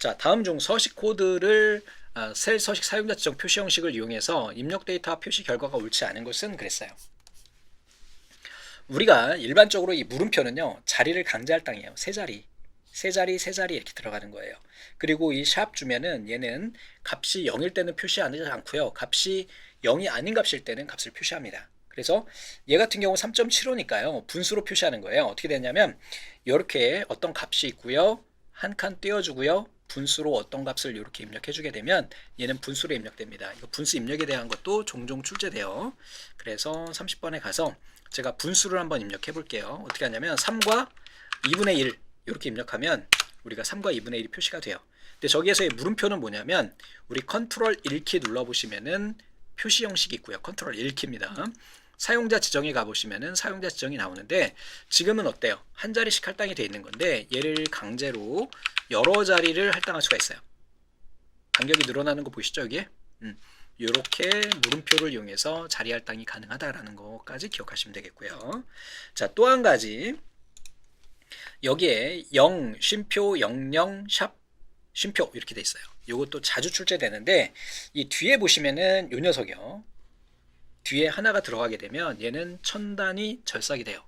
자, 다음 중 서식 코드를 셀 서식 사용자 지정 표시 형식을 이용해서 입력 데이터와 표시 결과가 옳지 않은 것은 그랬어요. 우리가 일반적으로 이 물음표는요, 자리를 강제할 당이에요. 세 자리, 세 자리, 세 자리 이렇게 들어가는 거예요. 그리고 이 샵 주면은 얘는 값이 0일 때는 표시하지 않고요. 값이 0이 아닌 값일 때는 값을 표시합니다. 그래서 얘 같은 경우 3.75니까요. 분수로 표시하는 거예요. 어떻게 되냐면 이렇게 어떤 값이 있고요. 한 칸 띄워주고요. 분수로 어떤 값을 이렇게 입력해주게 되면 얘는 분수로 입력됩니다. 이거 분수 입력에 대한 것도 종종 출제돼요. 그래서 30번에 가서 제가 분수를 한번 입력해 볼게요. 어떻게 하냐면 3과 2분의 1 이렇게 입력하면 우리가 3과 2분의 1이 표시가 돼요. 근데 저기에서의 물음표는 뭐냐면 우리 컨트롤 1키 눌러보시면은 표시 형식이 있고요. 컨트롤 1키입니다. 사용자 지정에 가보시면은 사용자 지정이 나오는데 지금은 어때요? 한 자리씩 할당이 되어 있는 건데 얘를 강제로 여러 자리를 할당할 수가 있어요. 간격이 늘어나는 거 보이시죠 여기에? 이렇게 물음표를 이용해서 자리 할당이 가능하다라는 것까지 기억하시면 되겠고요. 자, 또 한 가지 여기에 0, 쉼표, 00, 샵, 쉼표 이렇게 돼 있어요. 이것도 자주 출제되는데 이 뒤에 보시면은 요 녀석이요. 뒤에 하나가 들어가게 되면 얘는 천단위 절삭이 돼요.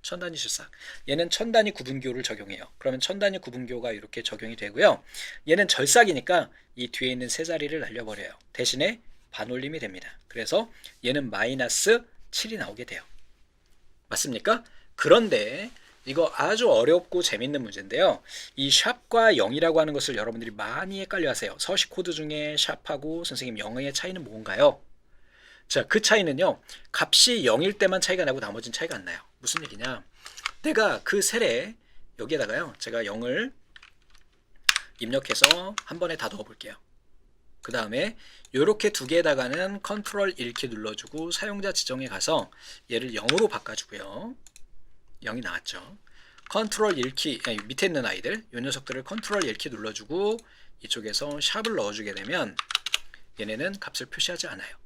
천단위 절삭. 얘는 천단위 구분교를 적용해요. 그러면 천단위 구분교가 이렇게 적용이 되고요. 얘는 절삭이니까 이 뒤에 있는 세 자리를 날려버려요. 대신에 반올림이 됩니다. 그래서 얘는 마이너스 7이 나오게 돼요. 맞습니까? 그런데 이거 아주 어렵고 재밌는 문제인데요. 이 샵과 0이라고 하는 것을 여러분들이 많이 헷갈려 하세요. 서식 코드 중에 샵하고 선생님 0의 차이는 뭔가요? 자, 그 차이는요. 값이 0일 때만 차이가 나고 나머지는 차이가 안 나요. 무슨 얘기냐? 내가 그 셀에 여기에다가요. 제가 0을 입력해서 한 번에 다 넣어 볼게요. 그 다음에 이렇게 두 개에다가는 컨트롤 1키 눌러주고 사용자 지정에 가서 얘를 0으로 바꿔주고요. 0이 나왔죠. 컨트롤 1키, 아니, 밑에 있는 아이들, 이 녀석들을 컨트롤 1키 눌러주고 이쪽에서 샵을 넣어주게 되면 얘네는 값을 표시하지 않아요.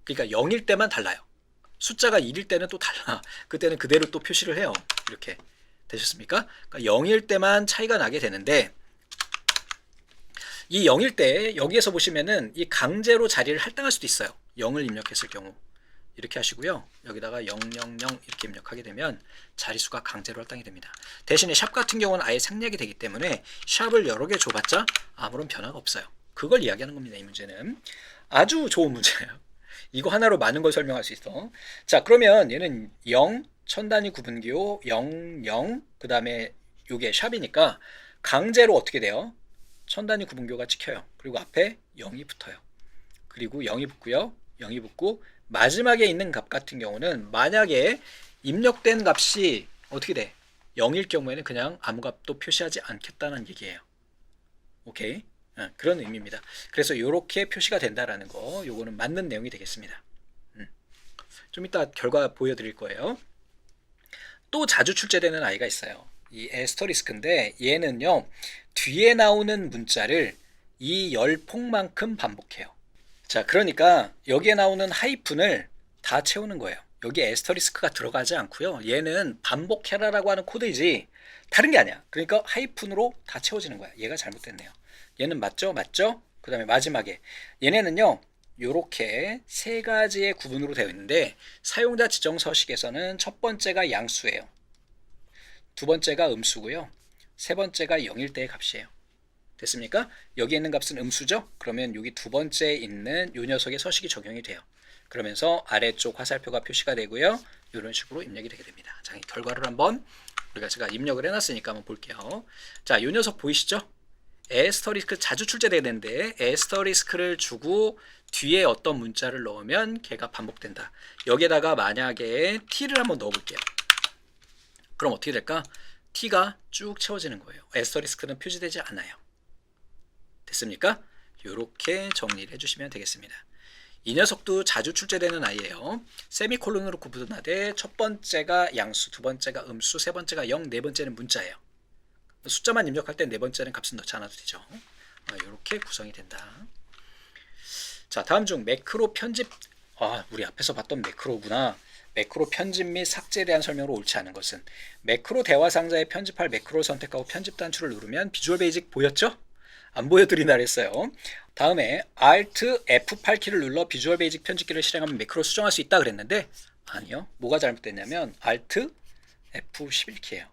그러니까 0일 때만 달라요. 숫자가 1일 때는 또 달라. 그때는 그대로 또 표시를 해요. 이렇게 되셨습니까? 그러니까 0일 때만 차이가 나게 되는데 이 0일 때 여기에서 보시면은 이 강제로 자리를 할당할 수도 있어요. 0을 입력했을 경우 이렇게 하시고요. 여기다가 000 이렇게 입력하게 되면 자리수가 강제로 할당이 됩니다. 대신에 샵 같은 경우는 아예 생략이 되기 때문에 샵을 여러 개 줘봤자 아무런 변화가 없어요. 그걸 이야기하는 겁니다. 이 문제는 아주 좋은 문제예요. 이거 하나로 많은 걸 설명할 수 있어. 자, 그러면 얘는 0, 천단위 구분기호 00, 그 다음에 이게 샵이니까 강제로 어떻게 돼요? 천단위 구분교가 찍혀요. 그리고 앞에 0이 붙어요. 그리고 0이 붙고요. 0이 붙고 마지막에 있는 값 같은 경우는 만약에 입력된 값이 어떻게 돼? 0일 경우에는 그냥 아무 값도 표시하지 않겠다는 얘기예요. 오케이? 그런 의미입니다. 그래서 이렇게 표시가 된다라는 거, 요거는 맞는 내용이 되겠습니다. 좀 이따 결과 보여드릴 거예요. 또 자주 출제되는 아이가 있어요. 이 에스터리스크인데 얘는요 뒤에 나오는 문자를 이 열폭만큼 반복해요. 자, 그러니까 여기에 나오는 하이픈을 다 채우는 거예요. 여기에 에스터리스크가 들어가지 않고요. 얘는 반복해라라고 하는 코드이지 다른 게 아니야. 그러니까 하이픈으로 다 채워지는 거야. 얘가 잘못됐네요. 얘는 맞죠? 맞죠? 그 다음에 마지막에 얘네는요 요렇게 세 가지의 구분으로 되어 있는데 사용자 지정 서식에서는 첫 번째가 양수예요. 두 번째가 음수고요. 세 번째가 0일 때의 값이에요. 됐습니까? 여기 있는 값은 음수죠? 그러면 여기 두 번째에 있는 요 녀석의 서식이 적용이 돼요. 그러면서 아래쪽 화살표가 표시가 되고요. 이런 식으로 입력이 되게 됩니다. 자, 결과를 한번 우리가 제가 입력을 해놨으니까 한번 볼게요. 자, 요 녀석 보이시죠? 에스터리스크 자주 출제되는데 에스터리스크를 주고 뒤에 어떤 문자를 넣으면 걔가 반복된다. 여기에다가 만약에 t를 한번 넣어볼게요. 그럼 어떻게 될까? t가 쭉 채워지는 거예요. 에스터리스크는 표시되지 않아요. 됐습니까? 이렇게 정리를 해주시면 되겠습니다. 이 녀석도 자주 출제되는 아이예요. 세미콜론으로 구분하되 첫 번째가 양수, 두 번째가 음수, 세 번째가 0, 네 번째는 문자예요. 숫자만 입력할 때 네 번째는 값은 넣지 않아도 되죠. 이렇게 구성이 된다. 자, 다음 중 매크로 편집, 우리 앞에서 봤던 매크로구나. 매크로 편집 및 삭제에 대한 설명으로 옳지 않은 것은 매크로 대화 상자에 편집할 매크로를 선택하고 편집 단추를 누르면 비주얼 베이직 보였죠? 안 보여드리나 그랬어요. 다음에 Alt F8키를 눌러 비주얼 베이직 편집기를 실행하면 매크로 수정할 수 있다 그랬는데 아니요. 뭐가 잘못됐냐면 Alt F11키예요.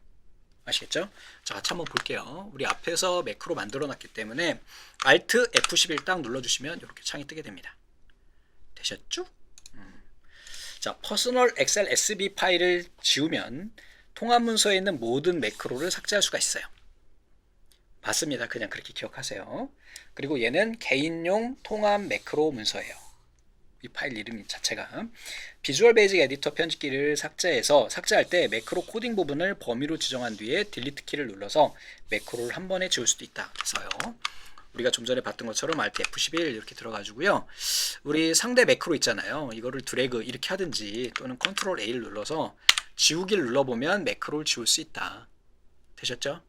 아시겠죠? 자, 같이 한번 볼게요. 우리 앞에서 매크로 만들어 놨기 때문에 Alt F11 딱 눌러주시면 이렇게 창이 뜨게 됩니다. 되셨죠? 자, 퍼스널 엑셀 SB 파일을 지우면 통합 문서에 있는 모든 매크로를 삭제할 수가 있어요. 맞습니다. 그냥 그렇게 기억하세요. 그리고 얘는 개인용 통합 매크로 문서예요. 이 파일 이름 자체가 비주얼 베이직 에디터 편집기를 삭제할 때 매크로 코딩 부분을 범위로 지정한 뒤에 딜리트 키를 눌러서 매크로를 한 번에 지울 수도 있다. 그래서요. 우리가 좀 전에 봤던 것처럼 Alt F11 이렇게 들어가지고요. 우리 상대 매크로 있잖아요. 이거를 드래그 이렇게 하든지 또는 Ctrl A를 눌러서 지우기를 눌러보면 매크로를 지울 수 있다. 되셨죠?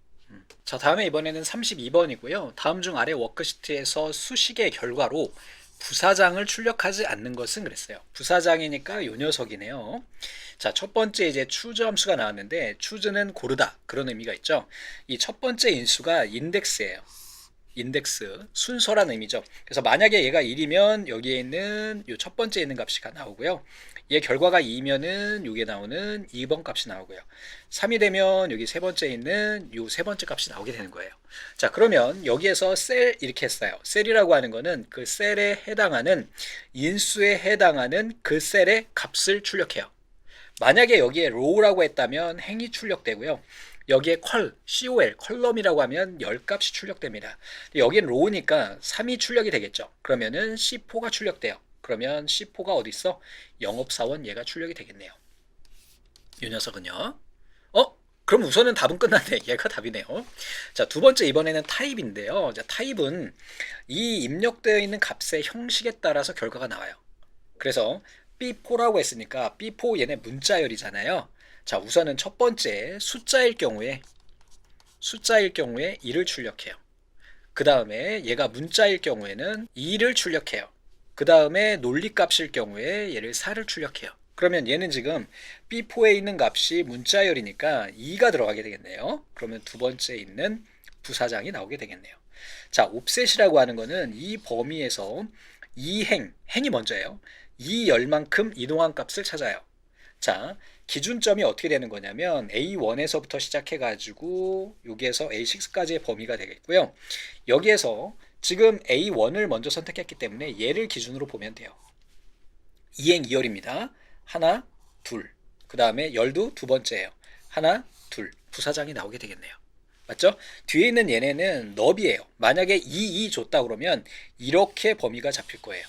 자, 다음에 이번에는 32번이고요. 다음 중 아래 워크시트에서 수식의 결과로 부사장을 출력하지 않는 것은 그랬어요. 부사장이니까 요 녀석이네요. 자, 첫 번째 이제 choose 함수가 나왔는데 choose는 고르다 그런 의미가 있죠. 이 첫 번째 인수가 인덱스예요. 인덱스, 순서란 의미죠. 그래서 만약에 얘가 1이면 여기에 있는 요 첫 번째 있는 값이 나오고요. 얘 결과가 2면은 요게 나오는 2번 값이 나오고요. 3이 되면 여기 세 번째 있는 요 세 번째 값이 나오게 되는 거예요. 자, 그러면 여기에서 셀 이렇게 했어요. 셀이라고 하는 거는 그 셀에 해당하는 인수에 해당하는 그 셀의 값을 출력해요. 만약에 여기에 row라고 했다면 행이 출력되고요. 여기에 COL, 컬럼이라고 하면 10값이 출력됩니다. 여기는 row니까 3이 출력이 되겠죠. 그러면은 C4가 출력돼요. 그러면 C4가 어디 있어? 영업사원 얘가 출력이 되겠네요. 이 녀석은요. 그럼 우선은 답은 끝났네. 얘가 답이네요. 자, 두 번째 이번에는 타입인데요. 자, 타입은 이 입력되어 있는 값의 형식에 따라서 결과가 나와요. 그래서 B4라고 했으니까 B4 얘네 문자열이잖아요. 자, 우선은 첫 번째 숫자일 경우에 1을 출력해요. 그 다음에 얘가 문자일 경우에는 2를 출력해요. 그 다음에 논리값일 경우에 얘를 4를 출력해요. 그러면 얘는 지금 B4에 있는 값이 문자열이니까 2가 들어가게 되겠네요. 그러면 두 번째 있는 부사장이 나오게 되겠네요. 자, 옵셋이라고 하는 거는 이 범위에서 행이 먼저예요. 이 열만큼 이동한 값을 찾아요. 자, 기준점이 어떻게 되는 거냐면 A1에서부터 시작해가지고 여기에서 A6까지의 범위가 되겠고요. 여기에서 지금 A1을 먼저 선택했기 때문에 얘를 기준으로 보면 돼요. 2행 2열입니다. 하나, 둘. 그 다음에 열도 두 번째예요. 하나, 둘. 부사장이 나오게 되겠네요. 맞죠? 뒤에 있는 얘네는 너비예요. 만약에 2 줬다 그러면 이렇게 범위가 잡힐 거예요.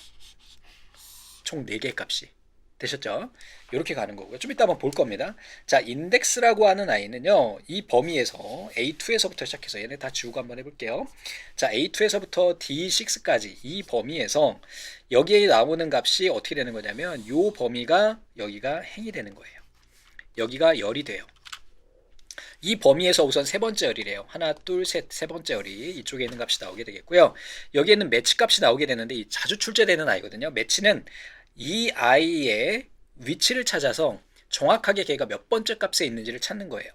총 4개 값이. 되셨죠? 이렇게 가는 거고요. 좀 이따 한번 볼 겁니다. 자, 인덱스라고 하는 아이는요, 이 범위에서 A2에서부터 시작해서 얘네 다 지우고 한번 해볼게요. 자, A2에서부터 D6까지 이 범위에서 여기에 나오는 값이 어떻게 되는 거냐면 이 범위가 여기가 행이 되는 거예요. 여기가 열이 돼요. 이 범위에서 우선 세 번째 열이래요. 하나, 둘, 셋, 세 번째 열이 이쪽에 있는 값이 나오게 되겠고요. 여기에는 매치 값이 나오게 되는데 이 자주 출제되는 아이거든요. 매치는 이 아이의 위치를 찾아서 정확하게 걔가 몇 번째 값에 있는지를 찾는 거예요.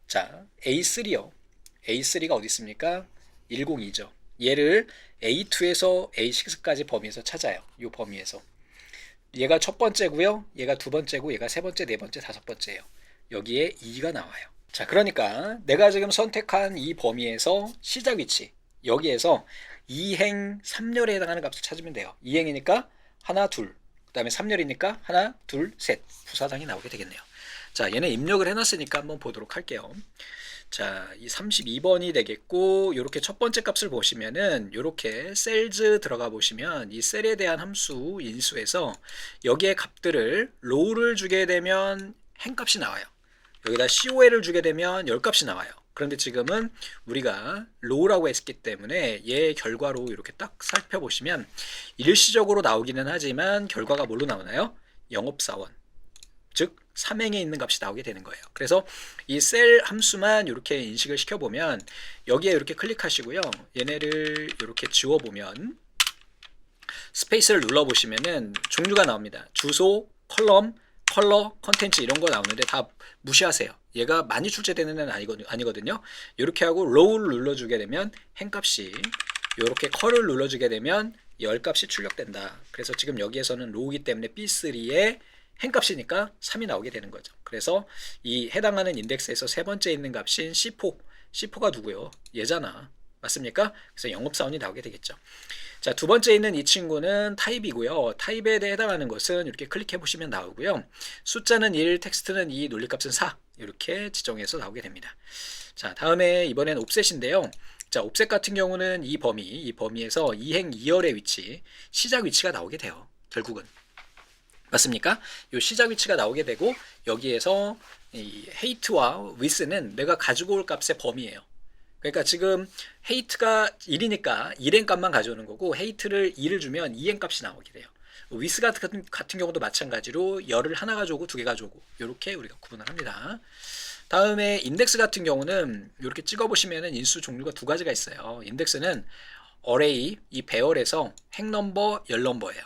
자, A3요. A3가 어디 있습니까? 102죠. 얘를 A2에서 A6까지 범위에서 찾아요. 이 범위에서. 얘가 첫 번째고요. 얘가 두 번째고 얘가 세 번째, 네 번째, 다섯 번째예요. 여기에 2가 나와요. 자, 그러니까 내가 지금 선택한 이 범위에서 시작 위치 여기에서 2행 3열에 해당하는 값을 찾으면 돼요. 2행이니까 하나, 둘. 그 다음에 3열이니까 하나, 둘, 셋. 부사장이 나오게 되겠네요. 자, 얘는 입력을 해놨으니까 한번 보도록 할게요. 자, 이 32번이 되겠고 이렇게 첫 번째 값을 보시면은 이렇게 셀즈 들어가 보시면 이 셀에 대한 함수 인수에서 여기에 값들을 row를 주게 되면 행값이 나와요. 여기다 COL을 주게 되면 열값이 나와요. 그런데 지금은 우리가 row라고 했기 때문에 얘 결과로 이렇게 딱 살펴보시면 일시적으로 나오기는 하지만 결과가 뭘로 나오나요? 영업사원, 즉 3행에 있는 값이 나오게 되는 거예요. 그래서 이 셀 함수만 이렇게 인식을 시켜보면 여기에 이렇게 클릭하시고요. 얘네를 이렇게 지워보면 스페이스를 눌러보시면은 종류가 나옵니다. 주소, 컬럼, 컬러, 컨텐츠 이런 거 나오는데 다 무시하세요. 얘가 많이 출제되는 애는 아니거든요. 이렇게 하고 row를 눌러주게 되면 행값이 이렇게 컬을 눌러주게 되면 열 값이 출력된다. 그래서 지금 여기에서는 로우기 때문에 B3의 행값이니까 3이 나오게 되는 거죠. 그래서 이 해당하는 인덱스에서 세 번째 있는 값인 C4, C4가 누구요? 얘잖아. 맞습니까? 그래서 영업사원이 나오게 되겠죠. 자, 두 번째 있는 이 친구는 타입이고요. 타입에 대해 해당하는 것은 이렇게 클릭해 보시면 나오고요. 숫자는 1, 텍스트는 2, 논리값은 4 이렇게 지정해서 나오게 됩니다. 자, 다음에 이번엔 옵셋인데요. 자, 옵셋 같은 경우는 이 범위에서 이행 2열의 위치, 시작 위치가 나오게 돼요. 결국은. 맞습니까? 이 시작 위치가 나오게 되고 여기에서 이 hate와 with는 내가 가지고 올 값의 범위예요. 그러니까 지금 hate가 1이니까 1행 값만 가져오는 거고 hate를 2를 주면 2행 값이 나오게 돼요. with 같은 경우도 마찬가지로 열을 하나 가져오고 두 개 가져오고 이렇게 우리가 구분을 합니다. 다음에 인덱스 같은 경우는 이렇게 찍어보시면은 인수 종류가 두 가지가 있어요. 인덱스는 array, 이 배열에서 행넘버, 열넘버예요.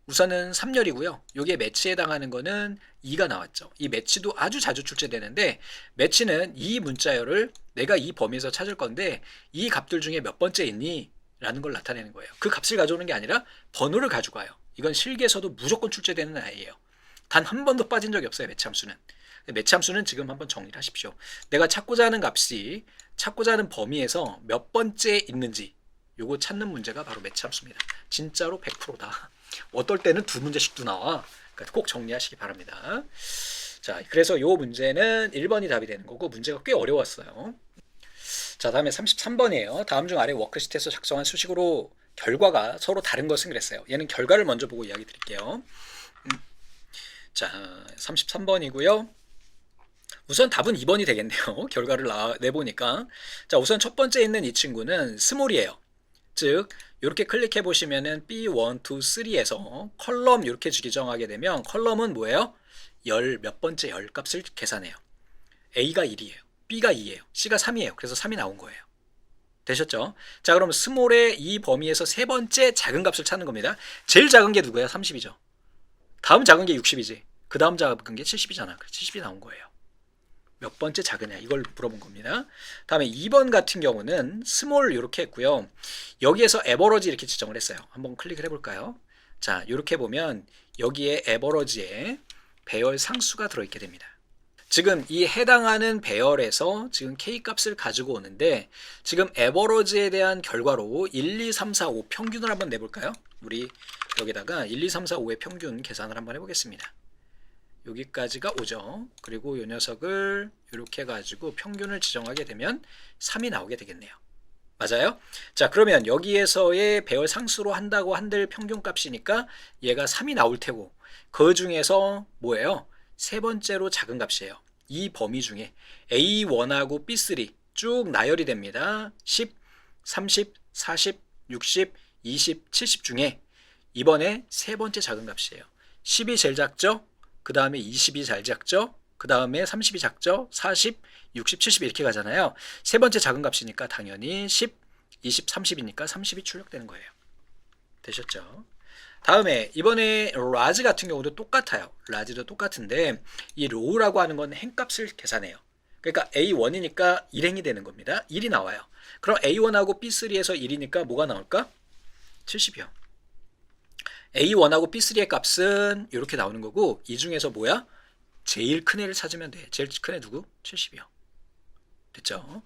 우선은 3열이고요. 여기에 매치에 해당하는 거는 2가 나왔죠. 이 매치도 아주 자주 출제되는데 매치는 이 문자열을 내가 이 범위에서 찾을 건데 이 값들 중에 몇 번째 있니? 라는 걸 나타내는 거예요. 그 값을 가져오는 게 아니라 번호를 가지고 와요. 이건 실기에서도 무조건 출제되는 아이예요. 단 한 번도 빠진 적이 없어요. 매치 함수는. 매치 함수는 지금 한번 정리를 하십시오. 내가 찾고자 하는 값이 찾고자 하는 범위에서 몇 번째 있는지 요거 찾는 문제가 바로 매치 함수입니다. 진짜로 100%다. 어떨 때는 두 문제씩도 나와. 그러니까 꼭 정리하시기 바랍니다. 자, 그래서 요 문제는 1번이 답이 되는 거고 문제가 꽤 어려웠어요. 자, 다음에 33번이에요. 다음 중 아래 워크시트에서 작성한 수식으로 결과가 서로 다른 것은 그랬어요. 얘는 결과를 먼저 보고 이야기 드릴게요. 자, 33번이고요. 우선 답은 2번이 되겠네요. 결과를 내보니까. 자, 우선 첫 번째 있는 이 친구는 스몰이에요. 즉 이렇게 클릭해 보시면은 B1, 2, 3에서 컬럼 이렇게 지정하게 되면 컬럼은 뭐예요? 몇 번째 열 값을 계산해요. A가 1이에요. B가 2예요. C가 3이에요. 그래서 3이 나온 거예요. 되셨죠? 자, 그럼 스몰의 이 범위에서 세 번째 작은 값을 찾는 겁니다. 제일 작은 게 누구예요? 30이죠. 다음 작은 게 60이지. 그 다음 작은 게 70이잖아. 70이 나온 거예요. 몇 번째 작으냐 이걸 물어본 겁니다. 다음에 2번 같은 경우는 스몰 이렇게 했고요. 여기에서 에버러지 이렇게 지정을 했어요. 한번 클릭을 해볼까요? 자, 이렇게 보면 여기에 에버러지에 배열 상수가 들어있게 됩니다. 지금 이 해당하는 배열에서 지금 K 값을 가지고 오는데 지금 에버러지에 대한 결과로 1, 2, 3, 4, 5 평균을 한번 내볼까요? 우리 여기다가 1, 2, 3, 4, 5의 평균 계산을 한번 해보겠습니다. 여기까지가 5죠. 그리고 이 녀석을 이렇게 해가지고 평균을 지정하게 되면 3이 나오게 되겠네요. 맞아요? 자, 그러면 여기에서의 배열 상수로 한다고 한들 평균 값이니까 얘가 3이 나올 테고 그 중에서 뭐예요? 세 번째로 작은 값이에요. 이 범위 중에 A1하고 B3 쭉 나열이 됩니다. 10, 30, 40, 60, 20, 70 중에 이번에 세 번째 작은 값이에요. 10이 제일 작죠? 그 다음에 20이 잘 작죠? 그 다음에 30이 작죠? 40, 60, 70 이렇게 가잖아요. 세 번째 작은 값이니까 당연히 10, 20, 30이니까 30이 출력되는 거예요. 되셨죠? 다음에 이번에 라지 같은 경우도 똑같아요. 라지도 똑같은데 이 로우라고 하는 건 행값을 계산해요. 그러니까 A1이니까 1행이 되는 겁니다. 1이 나와요. 그럼 A1하고 B3에서 1이니까 뭐가 나올까? 70이요. A1하고 B3의 값은 이렇게 나오는 거고 이 중에서 뭐야? 제일 큰 애를 찾으면 돼. 제일 큰 애 누구? 70이요. 됐죠?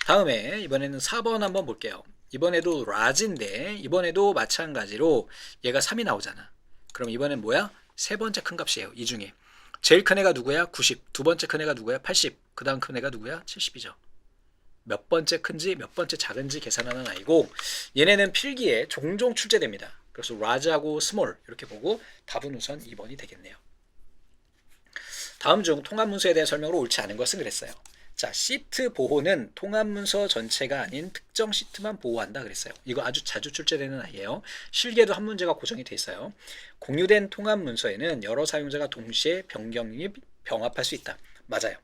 다음에 이번에는 4번 한번 볼게요. 이번에도 라지인데 이번에도 마찬가지로 얘가 3이 나오잖아. 그럼 이번엔 뭐야? 세 번째 큰 값이에요. 이 중에 제일 큰 애가 누구야? 90. 두 번째 큰 애가 누구야? 80. 그 다음 큰 애가 누구야? 70이죠. 몇 번째 큰지 몇 번째 작은지 계산하는 아이고 얘네는 필기에 종종 출제됩니다. 그래서 라지하고 스몰 이렇게 보고 답은 우선 2번이 되겠네요. 다음 중 통합문서에 대한 설명으로 옳지 않은 것은 그랬어요. 자, 시트 보호는 통합문서 전체가 아닌 특정 시트만 보호한다 그랬어요. 이거 아주 자주 출제되는 아이예요. 실기에도 한 문제가 고정이 돼 있어요. 공유된 통합문서에는 여러 사용자가 동시에 변경이 병합할 수 있다. 맞아요.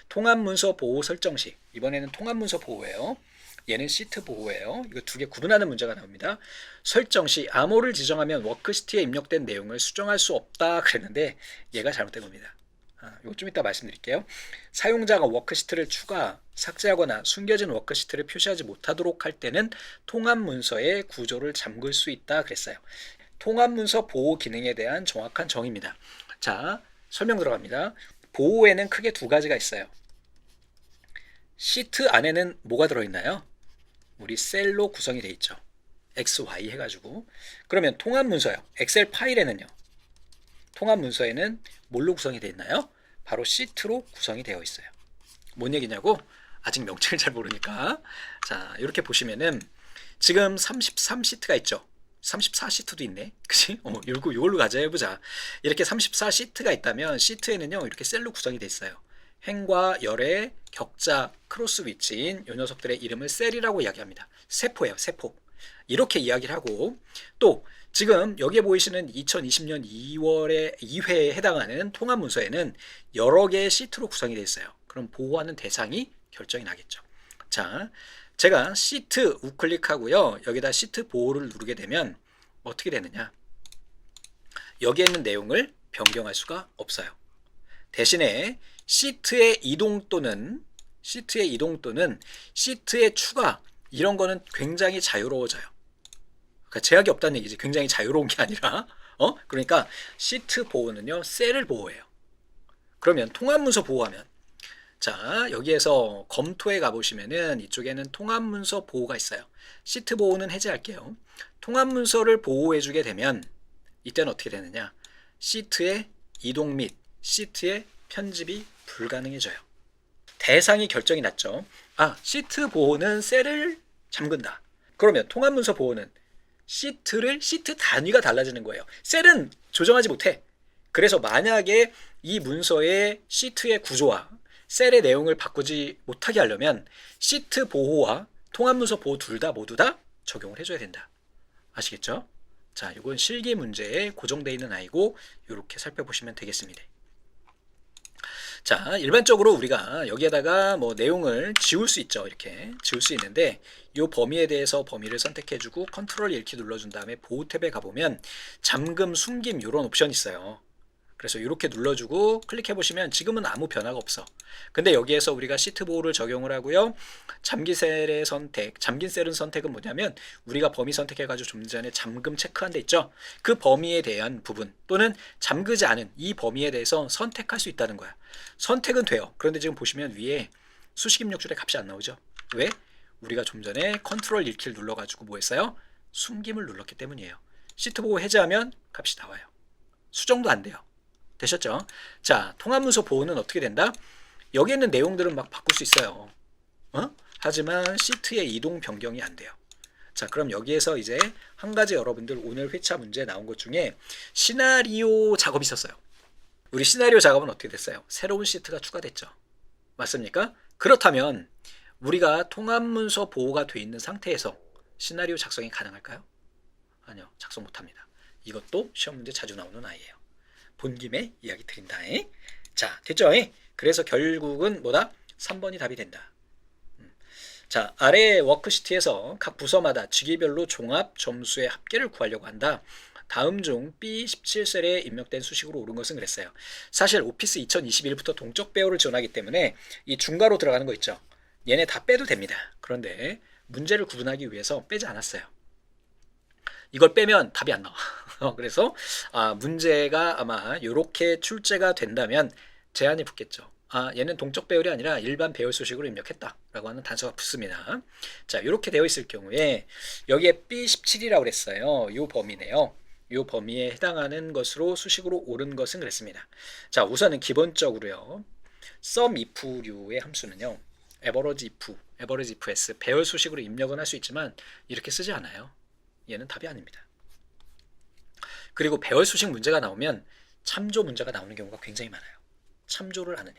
통합문서 보호 설정 시 이번에는 통합문서 보호예요. 얘는 시트 보호예요. 이거 두 개 구분하는 문제가 나옵니다. 설정 시 암호를 지정하면 워크시트에 입력된 내용을 수정할 수 없다 그랬는데 얘가 잘못된 겁니다. 이거 좀 이따 말씀드릴게요. 사용자가 워크시트를 추가, 삭제하거나 숨겨진 워크시트를 표시하지 못하도록 할 때는 통합 문서의 구조를 잠글 수 있다 그랬어요. 통합 문서 보호 기능에 대한 정확한 정의입니다. 자, 설명 들어갑니다. 보호에는 크게 두 가지가 있어요. 시트 안에는 뭐가 들어있나요? 우리 셀로 구성이 되어 있죠. X, Y 해가지고. 그러면 통합 문서요. 엑셀 파일에는요. 통합 문서에는 뭘로 구성이 되어 있나요? 바로 시트로 구성이 되어 있어요. 뭔 얘기냐고? 아직 명칭을 잘 모르니까. 자, 이렇게 보시면은 지금 33시트가 있죠. 34시트도 있네. 그치? 이걸로 가자 해보자. 이렇게 34시트가 있다면 시트에는요, 이렇게 셀로 구성이 되어 있어요. 행과 열의 격자, 크로스 위치인 이 녀석들의 이름을 셀이라고 이야기합니다. 세포예요, 세포. 이렇게 이야기를 하고, 또 지금 여기에 보이시는 2020년 2회에 해당하는 통합 문서에는 여러 개의 시트로 구성이 되어 있어요. 그럼 보호하는 대상이 결정이 나겠죠. 자, 제가 시트 우클릭하고요. 여기다 시트 보호를 누르게 되면 어떻게 되느냐? 여기에 있는 내용을 변경할 수가 없어요. 대신에 시트의 이동 또는 시트의 추가, 이런 거는 굉장히 자유로워져요. 그러니까 제약이 없다는 얘기지. 굉장히 자유로운 게 아니라, 그러니까 시트 보호는요, 셀을 보호해요. 그러면 통합 문서 보호하면, 자, 여기에서 검토에 가보시면은 이쪽에는 통합 문서 보호가 있어요. 시트 보호는 해제할게요. 통합 문서를 보호해주게 되면 이때는 어떻게 되느냐? 시트의 이동 및 시트의 편집이 불가능해져요. 대상이 결정이 났죠. 시트 보호는 셀을 잠근다. 그러면 통합 문서 보호는 시트 단위가 달라지는 거예요. 셀은 조정하지 못해. 그래서 만약에 이 문서의 시트의 구조와 셀의 내용을 바꾸지 못하게 하려면 시트 보호와 통합 문서 보호 모두 다 적용을 해줘야 된다. 아시겠죠? 자, 이건 실기 문제에 고정되어 있는 아이고, 이렇게 살펴보시면 되겠습니다. 자, 일반적으로 우리가 여기에다가 뭐 내용을 지울 수 있죠. 이렇게 지울 수 있는데, 이 범위에 대해서 범위를 선택해주고 컨트롤 1키 눌러준 다음에 보호 탭에 가보면 잠금, 숨김 이런 옵션이 있어요. 그래서 이렇게 눌러주고 클릭해보시면 지금은 아무 변화가 없어. 근데 여기에서 우리가 시트 보호를 적용을 하고요. 잠긴 셀은 선택은 뭐냐면 우리가 범위 선택해가지고 좀 전에 잠금 체크한 데 있죠. 그 범위에 대한 부분 또는 잠그지 않은 이 범위에 대해서 선택할 수 있다는 거야. 선택은 돼요. 그런데 지금 보시면 위에 수식 입력줄에 값이 안 나오죠. 왜? 우리가 좀 전에 컨트롤 1키를 눌러가지고 뭐 했어요? 숨김을 눌렀기 때문이에요. 시트 보호 해제하면 값이 나와요. 수정도 안 돼요. 되셨죠? 자, 통합 문서 보호는 어떻게 된다? 여기 있는 내용들은 막 바꿀 수 있어요. 하지만 시트의 이동 변경이 안 돼요. 자, 그럼 여기에서 이제 한 가지 여러분들 오늘 회차 문제에 나온 것 중에 시나리오 작업이 있었어요. 우리 시나리오 작업은 어떻게 됐어요? 새로운 시트가 추가됐죠. 맞습니까? 그렇다면 우리가 통합 문서 보호가 돼 있는 상태에서 시나리오 작성이 가능할까요? 아니요, 작성 못합니다. 이것도 시험 문제 자주 나오는 아이예요. 본 김에 이야기 드린다. 자, 됐죠? 그래서 결국은 뭐다? 3번이 답이 된다. 자, 아래 워크시트에서 각 부서마다 직위별로 종합 점수의 합계를 구하려고 한다. 다음 중 B17셀에 입력된 수식으로 옳은 것은 그랬어요. 사실 오피스 2021부터 동적 배열을 지원하기 때문에 이 중괄호 들어가는 거 있죠. 얘네 다 빼도 됩니다. 그런데 문제를 구분하기 위해서 빼지 않았어요. 이걸 빼면 답이 안 나와. 그래서 문제가 아마 이렇게 출제가 된다면 제한이 붙겠죠. 얘는 동적 배열이 아니라 일반 배열 수식으로 입력했다라고 하는 단서가 붙습니다. 자, 이렇게 되어 있을 경우에 여기에 B17이라고 그랬어요. 이 범위네요. 이 범위에 해당하는 것으로 수식으로 옳은 것은 그랬습니다. 자, 우선은 기본적으로요. SUMIF류의 함수는요. average ifs 배열 수식으로 입력은 할 수 있지만 이렇게 쓰지 않아요. 얘는 답이 아닙니다. 그리고 배열 수식 문제가 나오면 참조 문제가 나오는 경우가 굉장히 많아요. 참조를 아느냐.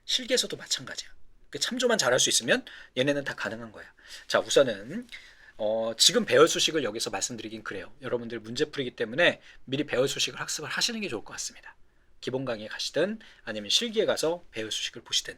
실기에서도 마찬가지야. 그 참조만 잘할 수 있으면 얘네는 다 가능한 거야. 자, 우선은 지금 배열 수식을 여기서 말씀드리긴 그래요. 여러분들 문제 풀이기 때문에 미리 배열 수식을 학습을 하시는 게 좋을 것 같습니다. 기본 강의에 가시든 아니면 실기에 가서 배열 수식을 보시든.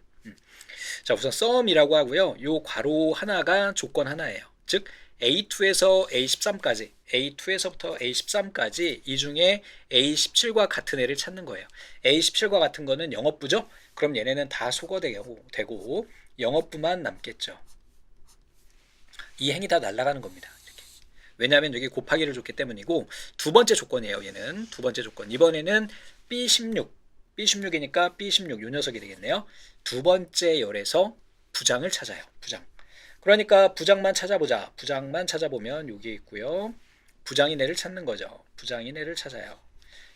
자, 우선 SUM이라고 하고요. 요 괄호 하나가 조건 하나예요. 즉 A2에서 A13까지, A2에서부터 A13까지 이 중에 A17과 같은 애를 찾는 거예요. A17과 같은 거는 영업부죠? 그럼 얘네는 다 소거되고 영업부만 남겠죠. 이 행이 다 날아가는 겁니다. 이렇게. 왜냐하면 여기 곱하기를 줬기 때문이고 두 번째 조건이에요. 얘는 두 번째 조건. 이번에는 B16이니까 B16 요 녀석이 되겠네요. 두 번째 열에서 부장을 찾아요. 부장. 그러니까 부장만 찾아보자. 부장만 찾아보면 여기 있고요. 부장인 애를 찾는 거죠. 부장인 애를 찾아요.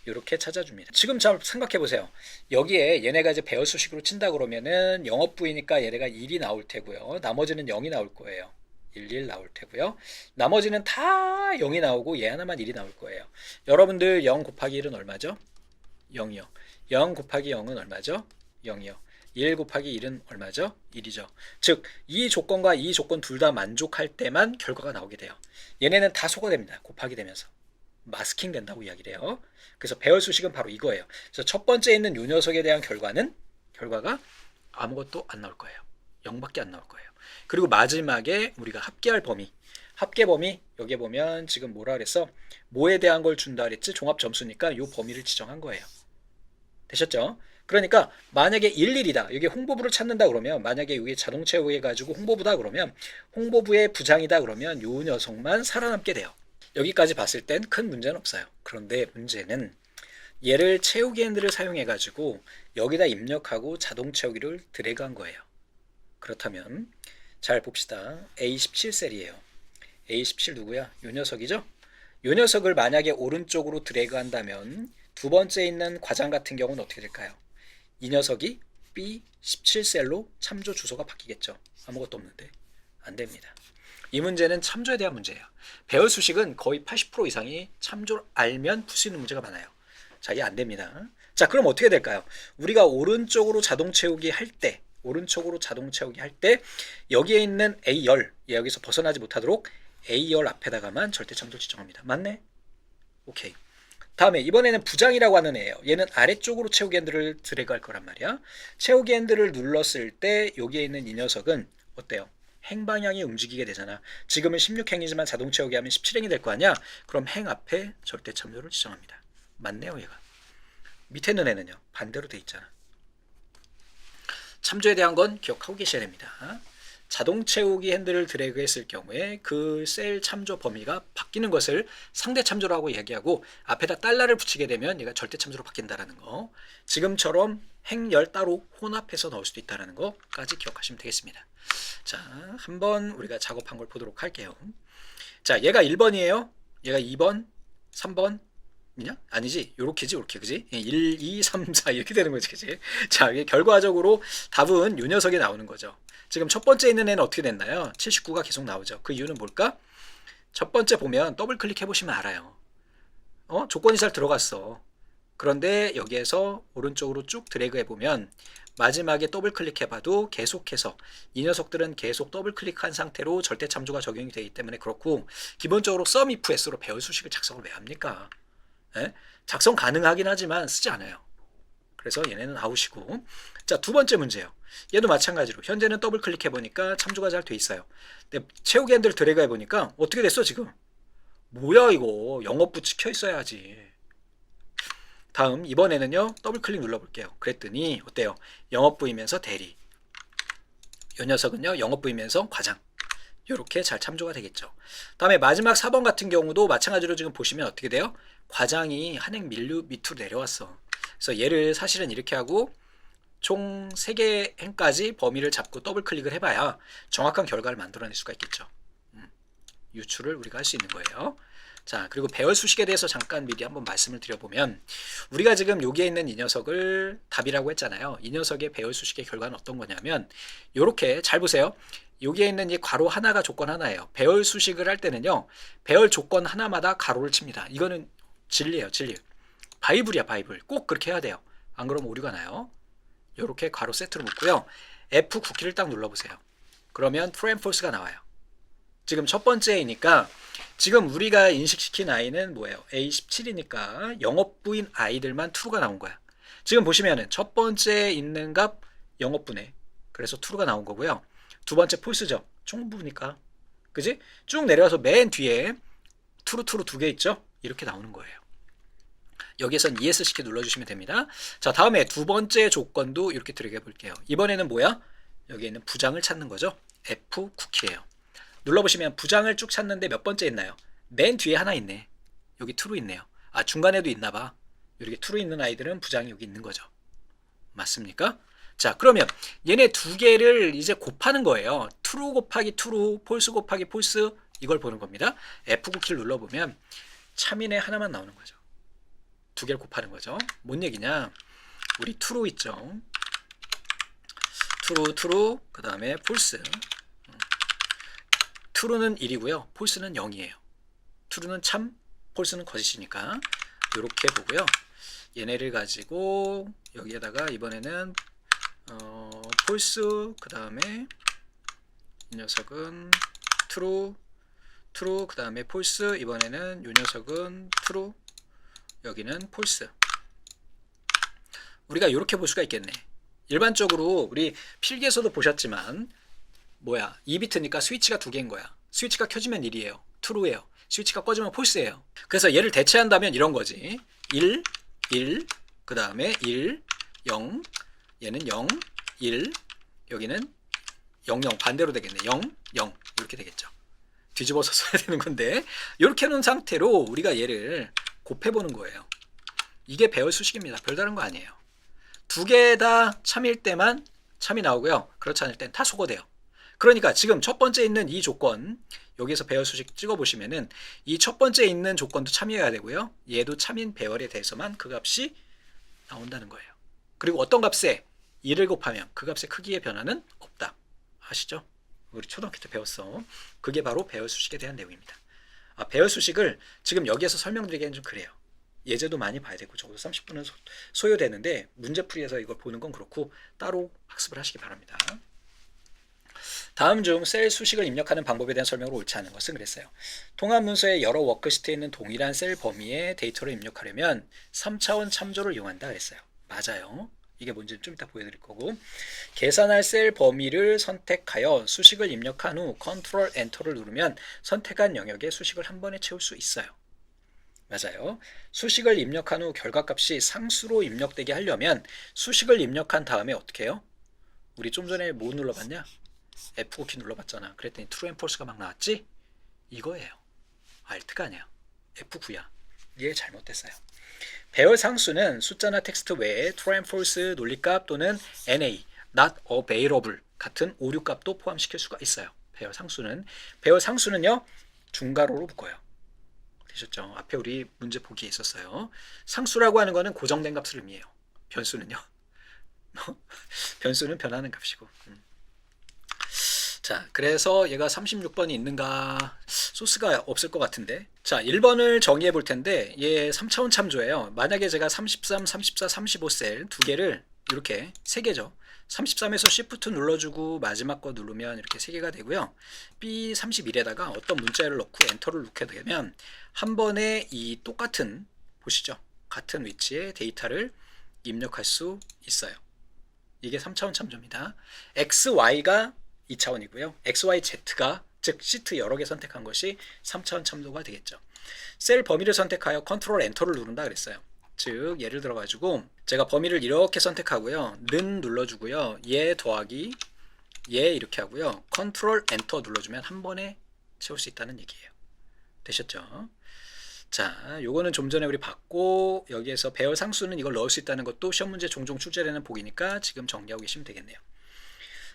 이렇게 찾아줍니다. 지금 잘 생각해 보세요. 여기에 얘네가 이제 배열 수식으로 친다 그러면은 영업부이니까 얘네가 1이 나올 테고요. 나머지는 0이 나올 거예요. 1 나올 테고요. 나머지는 다 0이 나오고 얘 하나만 1이 나올 거예요. 여러분들 0 곱하기 1은 얼마죠? 0이요. 0 곱하기 0은 얼마죠? 0이요. 1 곱하기 1은 얼마죠? 1이죠. 즉, 이 조건과 이 조건 둘 다 만족할 때만 결과가 나오게 돼요. 얘네는 다 소거됩니다. 곱하기 되면서. 마스킹 된다고 이야기를 해요. 그래서 배열 수식은 바로 이거예요. 그래서 첫 번째에 있는 요 녀석에 대한 결과가 아무것도 안 나올 거예요. 0밖에 안 나올 거예요. 그리고 마지막에 우리가 합계할 범위. 합계 범위 여기에 보면 지금 뭐라 그랬어? 뭐에 대한 걸 준다 그랬지? 종합 점수니까 요 범위를 지정한 거예요. 되셨죠? 그러니까 만약에 11이다. 여기 홍보부를 찾는다 그러면 만약에 여기 자동 채우기 해가지고 홍보부다 그러면 홍보부의 부장이다 그러면 요 녀석만 살아남게 돼요. 여기까지 봤을 땐 큰 문제는 없어요. 그런데 문제는 얘를 채우기 핸들을 사용해 가지고 여기다 입력하고 자동 채우기를 드래그한 거예요. 그렇다면 잘 봅시다. A17셀이에요. A17 누구야? 요 녀석이죠? 요 녀석을 만약에 오른쪽으로 드래그 한다면 두 번째 있는 과장 같은 경우는 어떻게 될까요? 이 녀석이 B17셀로 참조 주소가 바뀌겠죠. 아무것도 없는데 안 됩니다. 이 문제는 참조에 대한 문제예요. 배열 수식은 거의 80% 이상이 참조를 알면 풀 수 있는 문제가 많아요. 자, 이게 안 됩니다. 자, 그럼 어떻게 될까요? 우리가 오른쪽으로 자동 채우기 할 때 여기에 있는 A열, 여기서 벗어나지 못하도록 A열 앞에다가만 절대 참조를 지정합니다. 맞네? 오케이. 다음에 이번에는 부장이라고 하는 애예요. 얘는 아래쪽으로 채우기 핸들을 드래그 할 거란 말이야. 채우기 핸들을 눌렀을 때 여기에 있는 이 녀석은 어때요? 행방향이 움직이게 되잖아. 지금은 16행이지만 자동 채우기 하면 17행이 될 거 아니야? 그럼 행 앞에 절대 참조를 지정합니다. 맞네요, 얘가. 밑에 있는 애는요. 반대로 돼 있잖아. 참조에 대한 건 기억하고 계셔야 됩니다. 자동 채우기 핸들을 드래그 했을 경우에 그 셀 참조 범위가 바뀌는 것을 상대 참조라고 얘기하고 앞에다 달러를 붙이게 되면 얘가 절대 참조로 바뀐다라는 거. 지금처럼 행열 따로 혼합해서 넣을 수도 있다는 거까지 기억하시면 되겠습니다. 자, 한번 우리가 작업한 걸 보도록 할게요. 자, 얘가 1번이에요. 얘가 2번, 3번, 이냐? 아니지. 요렇게지, 요렇게, 그지? 1, 2, 3, 4 이렇게 되는 거지, 그지? 자, 이게 결과적으로 답은 요 녀석이 나오는 거죠. 지금 첫 번째 있는 애는 어떻게 됐나요? 79가 계속 나오죠. 그 이유는 뭘까? 첫 번째 보면 더블 클릭해 보시면 알아요. 조건이 잘 들어갔어. 그런데 여기에서 오른쪽으로 쭉 드래그 해보면 마지막에 더블 클릭해봐도 계속해서 이 녀석들은 계속 더블 클릭한 상태로 절대 참조가 적용이 되기 때문에 그렇고 기본적으로 sum if s로 배열 수식을 작성을 왜 합니까? 예? 작성 가능하긴 하지만 쓰지 않아요. 그래서 얘네는 아웃이고. 자, 두 번째 문제예요. 얘도 마찬가지로 현재는 더블 클릭해 보니까 참조가 잘 돼 있어요. 근데 채우기 핸들 드래그 해 보니까 어떻게 됐어 지금? 뭐야 이거? 영업부 찍혀 있어야지. 다음 이번에는요 더블 클릭 눌러볼게요. 그랬더니 어때요? 영업부이면서 대리. 이 녀석은요 영업부이면서 과장. 이렇게 잘 참조가 되겠죠. 다음에 마지막 4번 같은 경우도 마찬가지로 지금 보시면 어떻게 돼요? 과장이 한행 밑으로 내려왔어. 그래서 얘를 사실은 이렇게 하고 총 3개 행까지 범위를 잡고 더블 클릭을 해봐야 정확한 결과를 만들어낼 수가 있겠죠. 유출을 우리가 할 수 있는 거예요. 자, 그리고 배열 수식에 대해서 잠깐 미리 한번 말씀을 드려보면 우리가 지금 여기에 있는 이 녀석을 답이라고 했잖아요. 이 녀석의 배열 수식의 결과는 어떤 거냐면 이렇게 잘 보세요. 여기에 있는 이 괄호 하나가 조건 하나예요. 배열 수식을 할 때는요. 배열 조건 하나마다 가로를 칩니다. 이거는 진리예요. 진리. 바이블이야 바이블. 꼭 그렇게 해야 돼요. 안 그러면 오류가 나요. 이렇게 괄호 세트로 묶고요. F9키를 딱 눌러보세요. 그러면 true and false가 나와요. 지금 첫 번째이니까 지금 우리가 인식시킨 아이는 뭐예요? A17이니까 영업부인 아이들만 true가 나온 거야. 지금 보시면은 첫 번째 있는 값 영업부네. 그래서 true가 나온 거고요. 두 번째 false죠. 총부니까 그지? 쭉 내려와서 맨 뒤에 true true 두 개 있죠? 이렇게 나오는 거예요. 여기에선 ESC 키 눌러주시면 됩니다. 자, 다음에 두 번째 조건도 이렇게 들어가 볼게요. 이번에는 뭐야? 여기에 있는 부장을 찾는 거죠. F 쿠키예요. 눌러보시면 부장을 쭉 찾는데 몇 번째 있나요? 맨 뒤에 하나 있네. 여기 true 있네요. 아, 중간에도 있나 봐. 이렇게 true 있는 아이들은 부장이 여기 있는 거죠. 맞습니까? 자, 그러면 얘네 두 개를 이제 곱하는 거예요. true 곱하기 true, false 곱하기 false, 이걸 보는 겁니다. F 쿠키를 눌러보면 참인의 하나만 나오는 거죠. 두 개를 곱하는 거죠. 뭔 얘기냐? 우리 true 있죠. true, true, 그 다음에 false. true는 1이고요. false는 0이에요. true는 참, false는 거짓이니까 이렇게 보고요. 얘네를 가지고 여기에다가 이번에는 false, 그 다음에 이 녀석은 true, true, 그 다음에 false, 이번에는 이 녀석은 true, 여기는 false. 우리가 이렇게 볼 수가 있겠네. 일반적으로 우리 필기에서도 보셨지만 뭐야, 2비트니까 스위치가 두 개인 거야. 스위치가 켜지면 1이에요. true예요. 스위치가 꺼지면 false예요. 그래서 얘를 대체한다면 이런 거지. 1, 1, 그 다음에 1, 0, 얘는 0, 1, 여기는 0, 0, 반대로 되겠네. 0, 0, 이렇게 되겠죠. 뒤집어서 써야 되는 건데, 이렇게 해놓은 상태로 우리가 얘를 곱해보는 거예요. 이게 배열 수식입니다. 별다른 거 아니에요. 두 개 다 참일 때만 참이 나오고요. 그렇지 않을 땐 다 소거돼요. 그러니까 지금 첫 번째 있는 이 조건, 여기에서 배열 수식 찍어보시면은 이 첫 번째 있는 조건도 참이어야 되고요. 얘도 참인 배열에 대해서만 그 값이 나온다는 거예요. 그리고 어떤 값에 1을 곱하면 그 값의 크기의 변화는 없다. 아시죠? 우리 초등학교 때 배웠어. 그게 바로 배열 수식에 대한 내용입니다. 아, 배열 수식을 지금 여기에서 설명드리기에는 좀 그래요. 예제도 많이 봐야 되고 적어도 30분은 소요되는데 문제풀이에서 이걸 보는 건 그렇고 따로 학습을 하시기 바랍니다. 다음 중 셀 수식을 입력하는 방법에 대한 설명으로 옳지 않은 것은 그랬어요. 통합 문서의 여러 워크시트에 있는 동일한 셀 범위에 데이터를 입력하려면 3차원 참조를 이용한다 그랬어요. 맞아요. 이게 뭔지 좀 이따 보여드릴 거고, 계산할 셀 범위를 선택하여 수식을 입력한 후 컨트롤 엔터를 누르면 선택한 영역에 수식을 한 번에 채울 수 있어요. 맞아요. 수식을 입력한 후 결과값이 상수로 입력되게 하려면 수식을 입력한 다음에 어떻게 해요? 우리 좀 전에 뭐 눌러봤냐? F5키 눌러봤잖아. 그랬더니 true and false가 막 나왔지? 이거예요. Alt가 아니야. F9야. 이게 잘못됐어요. 배열 상수는 숫자나 텍스트 외에 true and false 논리값 또는 NA, not available 같은 오류 값도 포함시킬 수가 있어요. 배열 상수는요 중괄호로 묶어요. 되셨죠? 앞에 우리 문제 보기에 있었어요. 상수라고 하는 거는 고정된 값을 의미해요. 변수는요. 변수는 변하는 값이고. 자, 그래서 얘가 36번이 있는가? 소스가 없을 것 같은데. 자, 1번을 정의해 볼 텐데 얘 3차원 참조예요. 만약에 제가 33, 34, 35셀 두 개를 이렇게 세 개죠. 33에서 Shift 눌러주고 마지막 거 누르면 이렇게 세 개가 되고요. B31에다가 어떤 문자를 넣고 엔터를 넣게 되면 한 번에 이 똑같은, 보시죠, 같은 위치에 데이터를 입력할 수 있어요. 이게 3차원 참조입니다. XY가 2차원이고요. XYZ가, 즉 시트 여러 개 선택한 것이 3차원 참조가 되겠죠. 셀 범위를 선택하여 컨트롤 엔터를 누른다 그랬어요. 즉 예를 들어 가지고 제가 범위를 이렇게 선택하고요. 는 눌러주고요. 얘 더하기 얘 이렇게 하고요. 컨트롤 엔터 눌러주면 한 번에 채울 수 있다는 얘기예요. 되셨죠? 자, 요거는 좀 전에 우리 봤고, 여기에서 배열 상수는 이걸 넣을 수 있다는 것도 시험 문제 종종 출제되는 보기니까 지금 정리하고 계시면 되겠네요.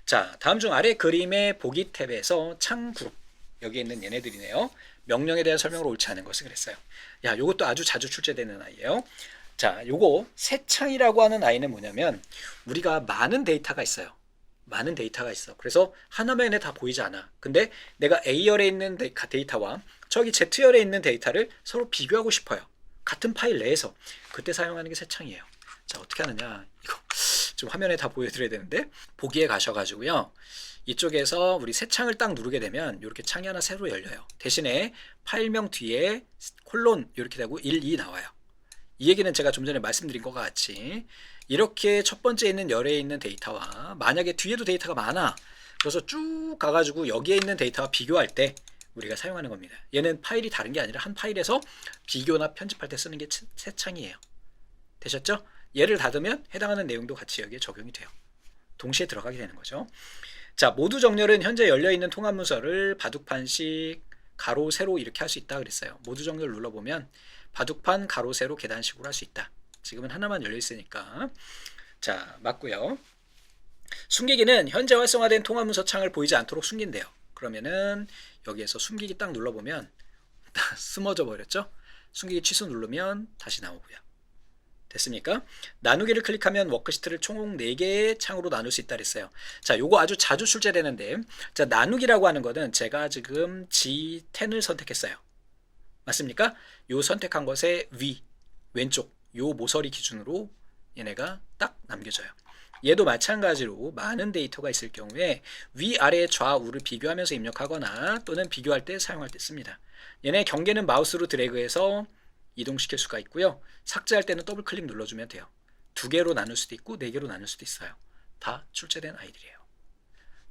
자, 다음 중 아래 그림의 보기 탭에서 창 그룹, 여기에 있는 얘네들이네요. 명령에 대한 설명으로 옳지 않은 것을 그랬어요. 야, 요것도 아주 자주 출제되는 아이예요. 자, 요거 새창이라고 하는 아이는 뭐냐면 우리가 많은 데이터가 있어요. 많은 데이터가 있어. 그래서 한 화면에 다 보이지 않아. 근데 내가 A열에 있는 데이터와 저기 Z열에 있는 데이터를 서로 비교하고 싶어요. 같은 파일 내에서. 그때 사용하는 게 새창이에요. 자, 어떻게 하느냐. 이거 좀 화면에 다 보여드려야 되는데, 보기에 가셔가지고요. 이쪽에서 우리 새 창을 딱 누르게 되면 이렇게 창이 하나 새로 열려요. 대신에 파일명 뒤에 콜론 이렇게 되고 1, 2 나와요. 이 얘기는 제가 좀 전에 말씀드린 것과 같이 이렇게 첫 번째 있는 열에 있는 데이터와 만약에 뒤에도 데이터가 많아. 그래서 쭉 가가지고 여기에 있는 데이터와 비교할 때 우리가 사용하는 겁니다. 얘는 파일이 다른 게 아니라 한 파일에서 비교나 편집할 때 쓰는 게 새 창이에요. 되셨죠? 얘를 닫으면 해당하는 내용도 같이 여기에 적용이 돼요. 동시에 들어가게 되는 거죠. 자, 모두 정렬은 현재 열려있는 통합 문서를 바둑판식 가로 세로 이렇게 할 수 있다 그랬어요. 모두 정렬 눌러보면 바둑판 가로 세로 계단식으로 할 수 있다. 지금은 하나만 열려있으니까. 자, 맞고요. 숨기기는 현재 활성화된 통합 문서 창을 보이지 않도록 숨긴대요. 그러면은 여기에서 숨기기 딱 눌러보면 숨어져 버렸죠? 숨기기 취소 누르면 다시 나오고요. 됐습니까? 나누기를 클릭하면 워크시트를 총 4개의 창으로 나눌 수 있다 그랬어요. 자, 요거 아주 자주 출제되는데, 자, 나누기라고 하는 거는 제가 지금 G10을 선택했어요. 맞습니까? 요 선택한 것의 위, 왼쪽, 요 모서리 기준으로 얘네가 딱 남겨져요. 얘도 마찬가지로 많은 데이터가 있을 경우에 위아래 좌우를 비교하면서 입력하거나 또는 비교할 때 사용할 때 씁니다. 얘네 경계는 마우스로 드래그해서 이동시킬 수가 있고요. 삭제할 때는 더블 클릭 눌러주면 돼요. 2개로 나눌 수도 있고 4개로 나눌 수도 있어요. 다 출제된 아이들이에요.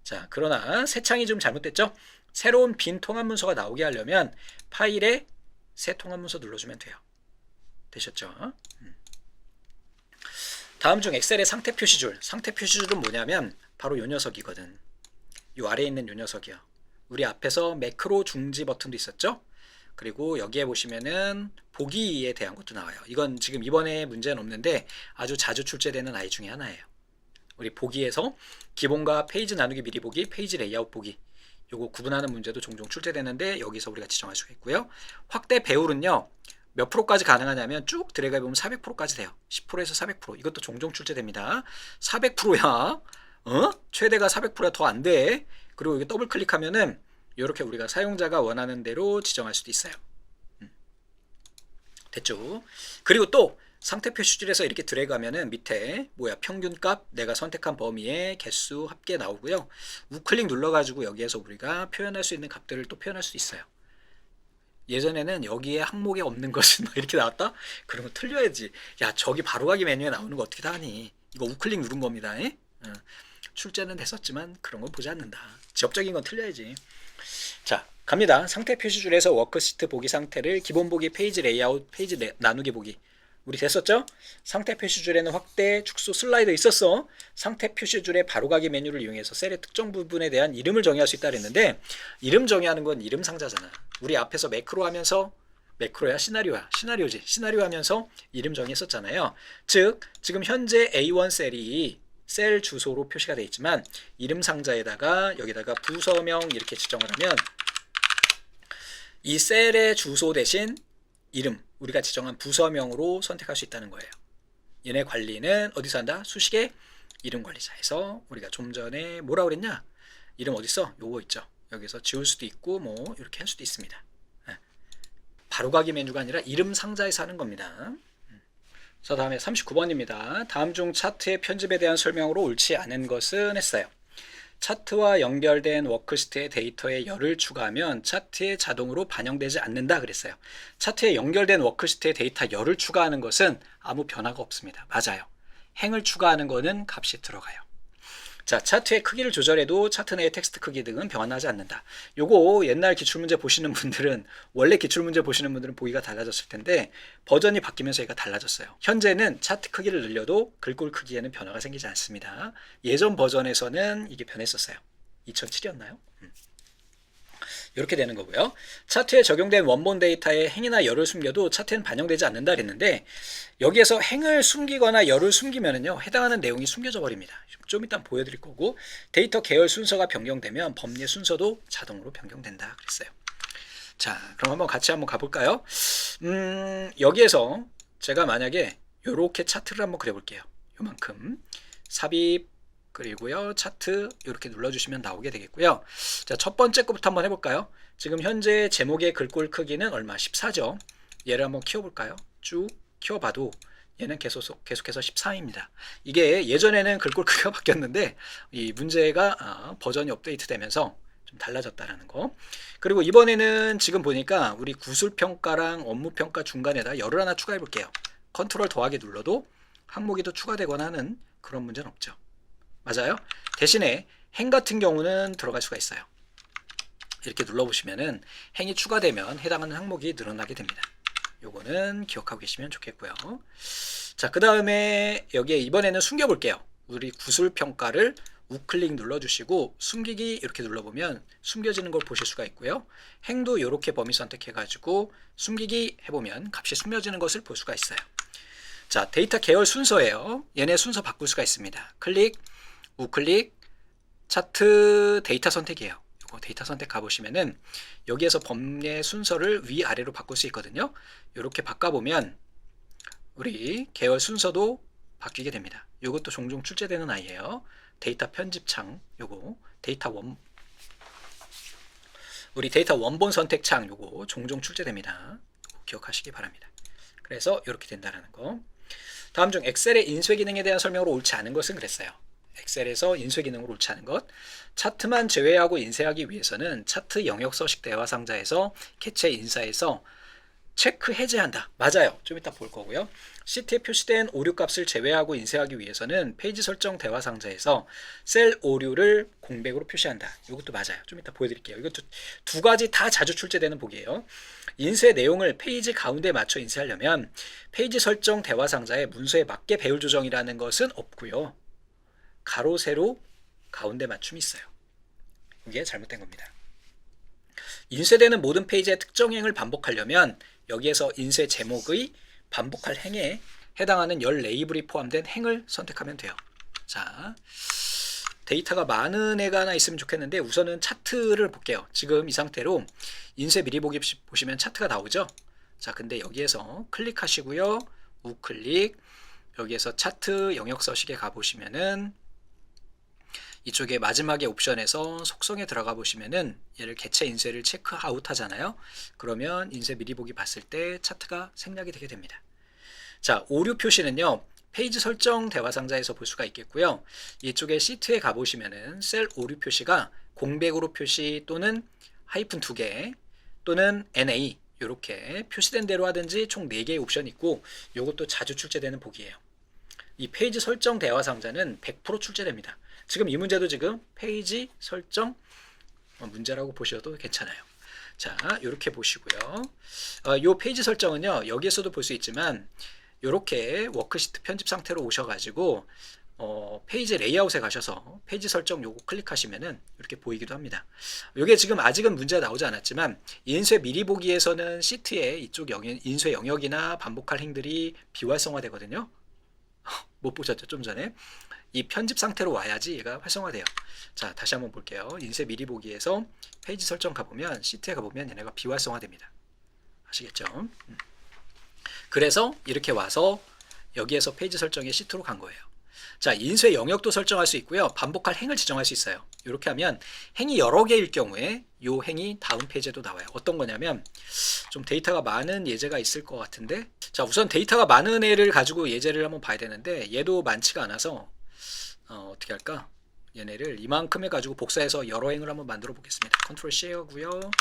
자, 그러나 새 창이 좀 잘못됐죠? 새로운 빈 통합 문서가 나오게 하려면 파일에 새 통합 문서 눌러주면 돼요. 되셨죠? 다음 중 엑셀의 상태 표시줄. 상태 표시줄은 뭐냐면 바로 요 녀석이거든. 요 아래에 있는 요 녀석이요. 우리 앞에서 매크로 중지 버튼도 있었죠? 그리고 여기에 보시면은 보기에 대한 것도 나와요. 이건 지금 이번에 문제는 없는데 아주 자주 출제되는 아이 중에 하나예요. 우리 보기에서 기본과 페이지 나누기 미리 보기, 페이지 레이아웃 보기, 요거 구분하는 문제도 종종 출제되는데 여기서 우리가 지정할 수가 있고요. 확대 배율은요, 몇 프로까지 가능하냐면 쭉 드래그 해보면 400%까지 돼요. 10%에서 400%. 이것도 종종 출제됩니다. 400%야. 최대가 400%야. 더 안 돼. 그리고 여기 더블 클릭하면은 이렇게 우리가 사용자가 원하는 대로 지정할 수도 있어요. 됐죠? 그리고 또 상태 표시줄에서 이렇게 드래그 하면은 밑에 평균값, 내가 선택한 범위의 개수 합계 나오고요. 우클릭 눌러가지고 여기에서 우리가 표현할 수 있는 값들을 또 표현할 수 있어요. 예전에는 여기에 항목에 없는 것은 이렇게 나왔다? 그러면 틀려야지. 야, 저기 바로가기 메뉴에 나오는 거 어떻게 다 하니? 이거 우클릭 누른 겁니다. 출제는 됐었지만 그런 건 보지 않는다. 지역적인 건 틀려야지. 자, 갑니다. 상태 표시줄에서 워크시트 보기 상태를 기본 보기, 페이지 레이아웃, 페이지 나누기 보기. 우리 됐었죠? 상태 표시줄에는 확대, 축소, 슬라이더 있었어. 상태 표시줄의 바로가기 메뉴를 이용해서 셀의 특정 부분에 대한 이름을 정의할 수 있다 그랬는데, 이름 정의하는 건 이름 상자잖아. 우리 앞에서 매크로 하면서, 매크로야 시나리오야, 시나리오지. 시나리오 하면서 이름 정의했었잖아요. 즉 지금 현재 A1 셀이 셀 주소로 표시가 되어 있지만 이름 상자에다가 여기다가 부서명 이렇게 지정을 하면 이 셀의 주소 대신 이름, 우리가 지정한 부서명으로 선택할 수 있다는 거예요. 얘네 관리는 어디서 한다? 수식의 이름 관리자에서. 우리가 좀 전에 뭐라 그랬냐? 이름 어딨어? 요거 있죠. 여기서 지울 수도 있고 뭐 이렇게 할 수도 있습니다. 바로가기 메뉴가 아니라 이름 상자에서 하는 겁니다. 자, 다음에 39번입니다. 다음 중 차트의 편집에 대한 설명으로 옳지 않은 것은 했어요. 차트와 연결된 워크시트의 데이터에 열을 추가하면 차트에 자동으로 반영되지 않는다 그랬어요. 차트에 연결된 워크시트의 데이터 열을 추가하는 것은 아무 변화가 없습니다. 맞아요. 행을 추가하는 거는 값이 들어가요. 자, 차트의 크기를 조절해도 차트 내의 텍스트 크기 등은 변화하지 않는다. 요거 옛날 기출문제 보시는 분들은, 원래 기출문제 보시는 분들은 보기가 달라졌을 텐데 버전이 바뀌면서 얘가 달라졌어요. 현재는 차트 크기를 늘려도 글꼴 크기에는 변화가 생기지 않습니다. 예전 버전에서는 이게 변했었어요. 2007이었나요? 이렇게 되는 거고요. 차트에 적용된 원본 데이터에 행이나 열을 숨겨도 차트엔 반영되지 않는다 그랬는데, 여기에서 행을 숨기거나 열을 숨기면은요, 해당하는 내용이 숨겨져 버립니다. 좀 이따 보여드릴 거고, 데이터 계열 순서가 변경되면 범례 순서도 자동으로 변경된다 그랬어요. 자, 그럼 한번 같이 한번 가볼까요? 여기에서 제가 만약에 이렇게 차트를 한번 그려볼게요. 요만큼 삽입, 그리고요 차트 이렇게 눌러주시면 나오게 되겠고요. 자, 첫 번째 거부터 한번 해볼까요? 지금 현재 제목의 글꼴 크기는 얼마? 14죠. 얘를 한번 키워볼까요? 쭉 키워봐도 얘는 계속해서 13입니다. 이게 예전에는 글꼴 크기가 바뀌었는데 이 문제가 버전이 업데이트 되면서 좀 달라졌다라는 거. 그리고 이번에는 지금 보니까 우리 구술평가랑 업무평가 중간에다 열을 하나 추가해 볼게요. 컨트롤 더하기 눌러도 항목이 더 추가되거나 하는 그런 문제는 없죠. 맞아요? 대신에 행 같은 경우는 들어갈 수가 있어요. 이렇게 눌러보시면은 행이 추가되면 해당하는 항목이 늘어나게 됩니다. 요거는 기억하고 계시면 좋겠고요. 자, 그 다음에 여기에 이번에는 숨겨볼게요. 우리 구술평가를 우클릭 눌러주시고 숨기기 이렇게 눌러보면 숨겨지는 걸 보실 수가 있고요. 행도 이렇게 범위 선택해가지고 숨기기 해보면 값이 숨겨지는 것을 볼 수가 있어요. 자, 데이터 계열 순서예요. 얘네 순서 바꿀 수가 있습니다. 클릭, 우클릭, 차트 데이터 선택이에요. 이거 데이터 선택 가보시면은 여기에서 범례 순서를 위아래로 바꿀 수 있거든요. 이렇게 바꿔보면 우리 계열 순서도 바뀌게 됩니다. 이것도 종종 출제되는 아이예요. 데이터 편집창, 요거 우리 데이터 원본 선택창 요거 종종 출제됩니다. 요거 기억하시기 바랍니다. 그래서 이렇게 된다는 거. 다음 중 엑셀의 인쇄 기능에 대한 설명으로 옳지 않은 것은 그랬어요. 엑셀에서 인쇄 기능으로 옳지 않은 것. 차트만 제외하고 인쇄하기 위해서는 차트 영역 서식 대화 상자에서 캐체 인사에서 체크 해제한다. 맞아요. 좀 이따 볼 거고요. 시트에 표시된 오류 값을 제외하고 인쇄하기 위해서는 페이지 설정 대화 상자에서 셀 오류를 공백으로 표시한다. 이것도 맞아요. 좀 이따 보여드릴게요. 이것도 두 가지 다 자주 출제되는 복이에요. 인쇄 내용을 페이지 가운데 맞춰 인쇄하려면 페이지 설정 대화 상자에 문서에 맞게 배열 조정이라는 것은 없고요. 가로 세로 가운데 맞춤이 있어요. 이게 잘못된 겁니다. 인쇄되는 모든 페이지의 특정 행을 반복하려면 여기에서 인쇄 제목의 반복할 행에 해당하는 열 레이블이 포함된 행을 선택하면 돼요. 자, 데이터가 많은 애가 하나 있으면 좋겠는데 우선은 차트를 볼게요. 지금 이 상태로 인쇄 미리 보기 보시면 차트가 나오죠. 자, 근데 여기에서 클릭하시고요. 우클릭, 여기에서 차트 영역 서식에 가보시면은 이쪽에 마지막에 옵션에서 속성에 들어가 보시면은 얘를 개체 인쇄를 체크 아웃 하잖아요. 그러면 인쇄 미리 보기 봤을 때 차트가 생략이 되게 됩니다. 자, 오류 표시는요. 페이지 설정 대화 상자에서 볼 수가 있겠고요. 이쪽에 시트에 가 보시면은 셀 오류 표시가 공백으로 표시 또는 하이픈 2개 또는 NA 이렇게 표시된 대로 하든지 총 4개의 옵션이 있고 이것도 자주 출제되는 복이에요. 이 페이지 설정 대화 상자는 100% 출제됩니다. 지금 이 문제도 지금 페이지 설정 문제라고 보셔도 괜찮아요. 자, 이렇게 보시고요. 이 페이지 설정은요. 여기에서도 볼 수 있지만 이렇게 워크시트 편집 상태로 오셔가지고 페이지 레이아웃에 가셔서 페이지 설정 요거 클릭하시면은 이렇게 보이기도 합니다. 이게 지금 아직은 문제가 나오지 않았지만 인쇄 미리 보기에서는 시트에 이쪽 인쇄 영역이나 반복할 행들이 비활성화되거든요. 못 보셨죠? 좀 전에. 이 편집 상태로 와야지 얘가 활성화돼요. 자, 다시 한번 볼게요. 인쇄 미리 보기에서 페이지 설정 가보면 시트에 가보면 얘네가 비활성화됩니다. 아시겠죠? 그래서 이렇게 와서 여기에서 페이지 설정에 시트로 간 거예요. 자, 인쇄 영역도 설정할 수 있고요. 반복할 행을 지정할 수 있어요. 이렇게 하면 행이 여러 개일 경우에 이 행이 다음 페이지에도 나와요. 어떤 거냐면 좀 데이터가 많은 예제가 있을 것 같은데, 자, 우선 데이터가 많은 애를 가지고 예제를 한번 봐야 되는데 얘도 많지가 않아서 어떻게 할까? 얘네를 이만큼 해가지고 복사해서 여러 행을 한번 만들어 보겠습니다. 컨트롤 C고요.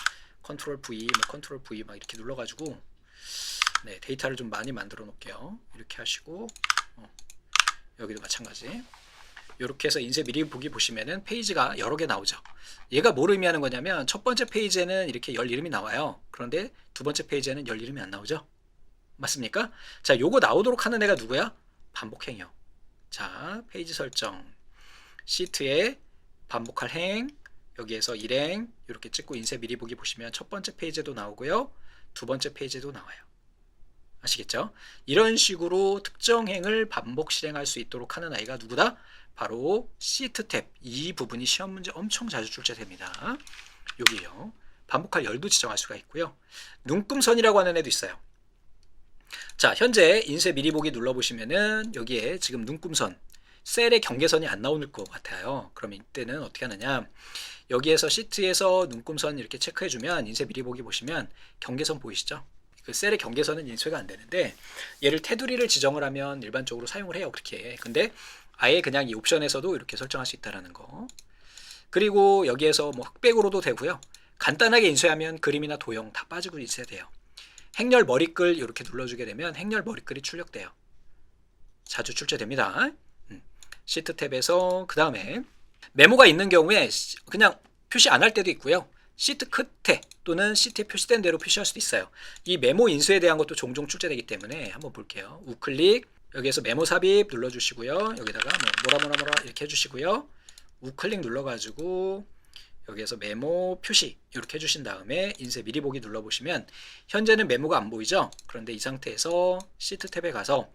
컨트롤 V, 컨트롤 V 막 이렇게 눌러가지고 네, 데이터를 좀 많이 만들어 놓을게요. 이렇게 하시고 여기도 마찬가지. 이렇게 해서 인쇄 미리 보기 보시면은 페이지가 여러 개 나오죠. 얘가 뭘 의미하는 거냐면 첫 번째 페이지에는 이렇게 열 이름이 나와요. 그런데 두 번째 페이지에는 열 이름이 안 나오죠. 맞습니까? 자, 요거 나오도록 하는 애가 누구야? 반복행이요. 자, 페이지 설정 시트에 반복할 행 여기에서 일행 이렇게 찍고 인쇄 미리 보기 보시면 첫 번째 페이지에도 나오고요. 두 번째 페이지에도 나와요. 아시겠죠? 이런 식으로 특정 행을 반복 실행할 수 있도록 하는 아이가 누구다? 바로 시트 탭. 이 부분이 시험 문제 엄청 자주 출제됩니다. 여기요. 반복할 열도 지정할 수가 있고요. 눈금선이라고 하는 애도 있어요. 자, 현재 인쇄 미리 보기 눌러보시면은 여기에 지금 눈금선 셀의 경계선이 안 나올 것 같아요. 그럼 이때는 어떻게 하느냐? 여기에서 시트에서 눈금선 이렇게 체크해주면 인쇄 미리 보기 보시면 경계선 보이시죠? 그 셀의 경계선은 인쇄가 안 되는데 얘를 테두리를 지정을 하면 일반적으로 사용을 해요. 그렇게. 근데 아예 그냥 이 옵션에서도 이렇게 설정할 수 있다는 거. 그리고 여기에서 뭐 흑백으로도 되고요. 간단하게 인쇄하면 그림이나 도형 다 빠지고 인쇄돼요. 행렬 머리글 이렇게 눌러주게 되면 행렬 머리글이 출력돼요. 자주 출제됩니다. 시트 탭에서 그 다음에 메모가 있는 경우에 그냥 표시 안 할 때도 있고요. 시트 끝에 또는 시트에 표시된 대로 표시할 수도 있어요. 이 메모 인수에 대한 것도 종종 출제되기 때문에 한번 볼게요. 우클릭, 여기에서 메모 삽입 눌러주시고요. 여기다가 뭐라 이렇게 해주시고요. 우클릭 눌러가지고 여기에서 메모 표시 이렇게 해주신 다음에 인쇄 미리 보기 눌러보시면 현재는 메모가 안 보이죠? 그런데 이 상태에서 시트 탭에 가서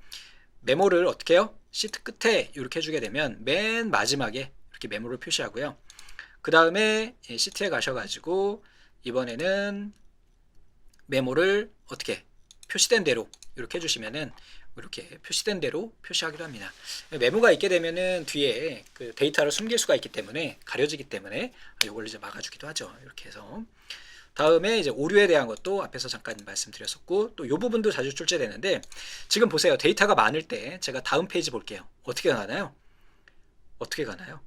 메모를 어떻게 해요? 시트 끝에 이렇게 해주게 되면 맨 마지막에 이렇게 메모를 표시하고요. 그 다음에 시트에 가셔가지고 이번에는 메모를 어떻게 표시된 대로 이렇게 해주시면은 이렇게 표시된 대로 표시하기도 합니다. 메모가 있게 되면은 뒤에 그 데이터를 숨길 수가 있기 때문에 가려지기 때문에 이걸 이제 막아주기도 하죠. 이렇게 해서 다음에 이제 오류에 대한 것도 앞에서 잠깐 말씀드렸었고 또 이 부분도 자주 출제되는데 지금 보세요. 데이터가 많을 때 제가 다음 페이지 볼게요. 어떻게 가나요? 어떻게 가나요?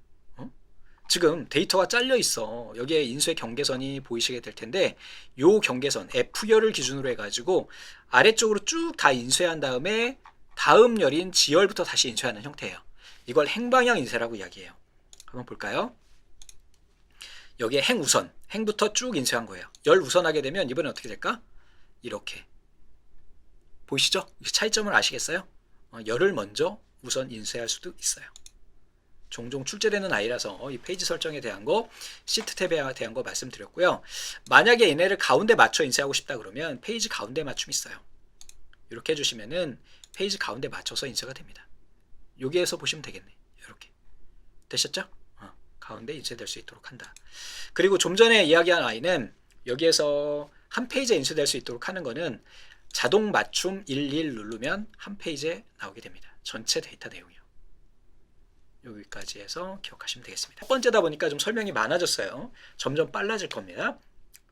지금 데이터가 잘려 있어. 여기에 인수의 경계선이 보이시게 될 텐데 요 경계선 F열을 기준으로 해가지고 아래쪽으로 쭉 다 인쇄한 다음에 다음 열인 G열부터 다시 인쇄하는 형태예요. 이걸 행방향 인쇄라고 이야기해요. 한번 볼까요? 여기에 행우선, 행부터 쭉 인쇄한 거예요. 열 우선하게 되면 이번엔 어떻게 될까? 이렇게 보이시죠? 차이점을 아시겠어요? 열을 먼저 우선 인쇄할 수도 있어요. 종종 출제되는 아이라서 이 페이지 설정에 대한 거, 시트 탭에 대한 거 말씀드렸고요. 만약에 얘네를 가운데 맞춰 인쇄하고 싶다 그러면 페이지 가운데 맞춤이 있어요. 이렇게 해주시면은 페이지 가운데 맞춰서 인쇄가 됩니다. 여기에서 보시면 되겠네. 이렇게 되셨죠? 가운데 인쇄될 수 있도록 한다. 그리고 좀 전에 이야기한 아이는 여기에서 한 페이지에 인쇄될 수 있도록 하는 거는 자동 맞춤 11 누르면 한 페이지에 나오게 됩니다. 전체 데이터 내용이요. 여기까지 해서 기억하시면 되겠습니다. 첫 번째다 보니까 좀 설명이 많아졌어요. 점점 빨라질 겁니다.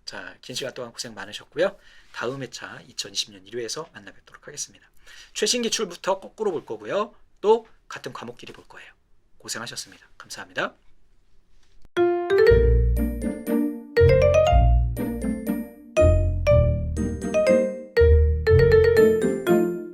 자, 긴 시간 동안 고생 많으셨고요. 다음 회차 2020년 1회에서 만나 뵙도록 하겠습니다. 최신 기출부터 거꾸로 볼 거고요. 또 같은 과목끼리 볼 거예요. 고생하셨습니다. 감사합니다.